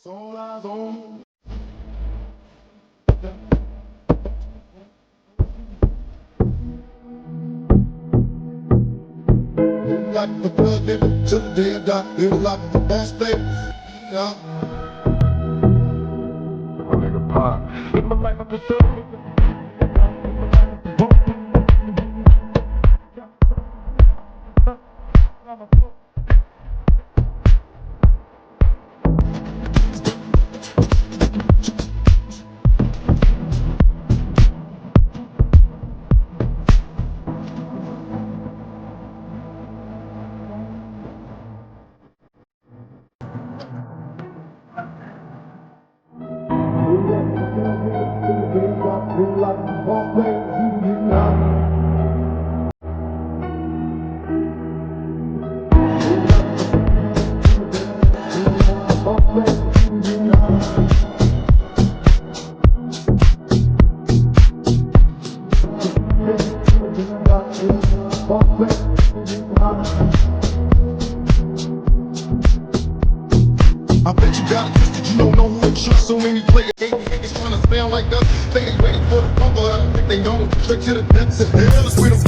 Like the blood did to the dead, I feel like the best thing. Yeah. Nigga pop. Live my life up to I bet you got it twisted, you don't know who to trust. So many players, it's trying to sound like us. They ain't ready for the bumper, I think they know. Straight to the depths of hell is where them